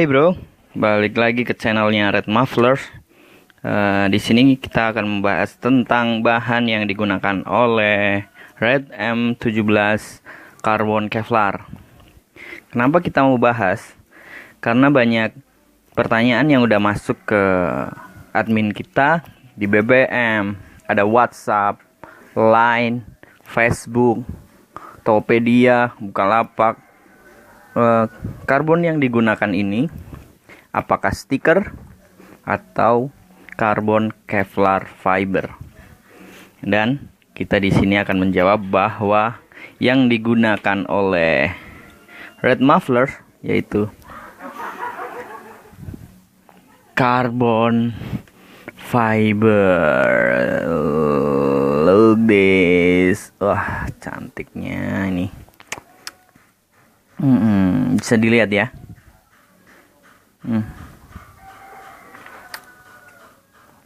Hey bro, balik lagi ke channelnya REDMFLRS. Di sini kita akan membahas tentang bahan yang digunakan oleh Red M17 Carbon Kevlar. Kenapa kita mau bahas? Karena banyak pertanyaan yang udah masuk ke admin kita di BBM, ada WhatsApp, Line, Facebook, Tokopedia, Bukalapak. Karbon yang digunakan ini apakah stiker atau karbon kevlar fiber? Dan kita di sini akan menjawab bahwa yang digunakan oleh REDMFLRS yaitu karbon fiber. Look this. Wah, cantiknya ini. Bisa dilihat ya.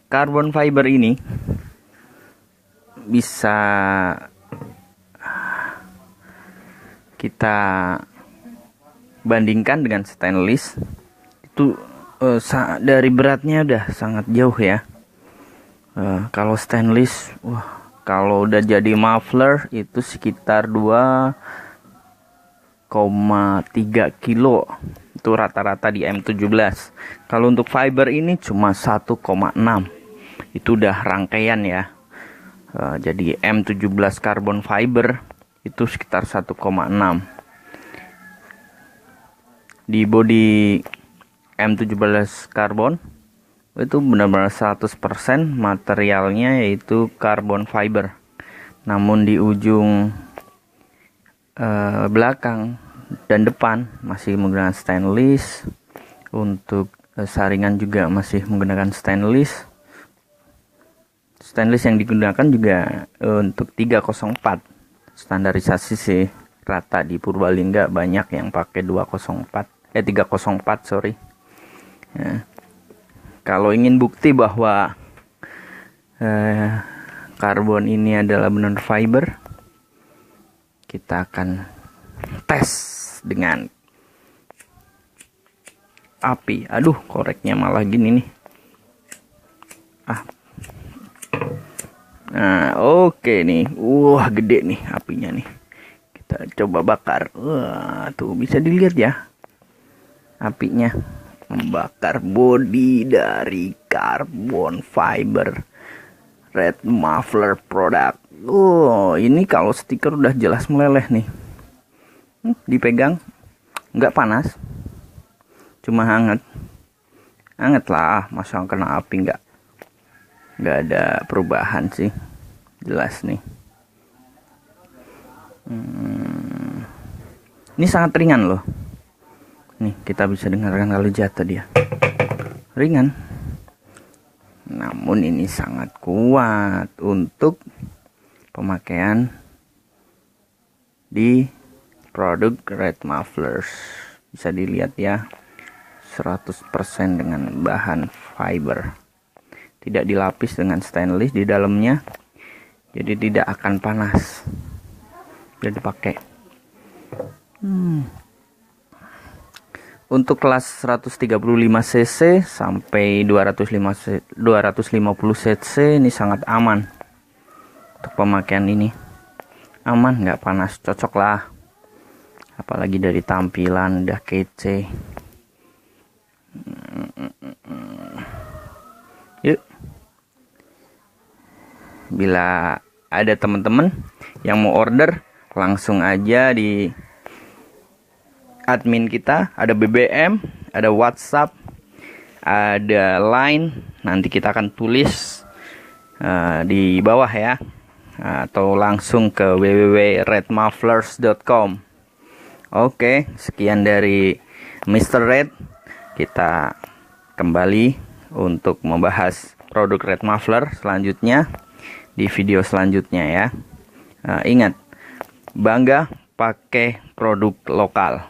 Karbon fiber ini bisa kita bandingkan dengan stainless. Itu dari beratnya udah sangat jauh ya. Kalau stainless, kalau udah jadi muffler itu sekitar 2,3 kilo, itu rata-rata di M17. Kalau untuk fiber ini cuma 1,6, itu udah rangkaian ya. Jadi M17 carbon fiber itu sekitar 1,6. Di body M17 carbon itu benar-benar 100% materialnya yaitu carbon fiber. Namun di ujung belakang dan depan masih menggunakan stainless. Untuk saringan juga masih menggunakan stainless. Stainless yang digunakan juga untuk 304. Standarisasi sih rata di Purbalingga, banyak yang pakai 304 sorry. Ya. Kalau ingin bukti bahwa karbon ini adalah benar fiber, kita akan tes dengan api. Aduh, koreknya malah gini nih. Nah, oke nih. Wah, gede nih apinya nih. Kita coba bakar. Wah, tuh bisa dilihat ya. Apinya membakar bodi dari carbon fiber REDMFLRS product. Ini kalau stiker udah jelas meleleh nih. Dipegang nggak panas, cuma hangat lah. Masa kena api nggak ada perubahan sih, jelas nih. Ini sangat ringan loh. Nih kita bisa dengarkan kalau jatuh dia ringan, namun ini sangat kuat untuk pemakaian di produk REDMFLRS. Bisa dilihat ya, 100% dengan bahan fiber, tidak dilapis dengan stainless di dalamnya, jadi tidak akan panas bila dipakai. Untuk kelas 135 cc sampai 250 cc ini sangat aman. Untuk pemakaian ini aman, nggak panas, cocok lah. Apalagi dari tampilan udah kece. Yuk, bila ada teman-teman yang mau order, langsung aja di admin kita. Ada BBM, ada WhatsApp, ada Line. Nanti kita akan tulis di bawah ya, atau langsung ke www.redmufflers.com. Oke, sekian dari Mr. Red. Kita kembali untuk membahas produk REDMFLRS selanjutnya di video selanjutnya ya. Ingat, bangga pakai produk lokal.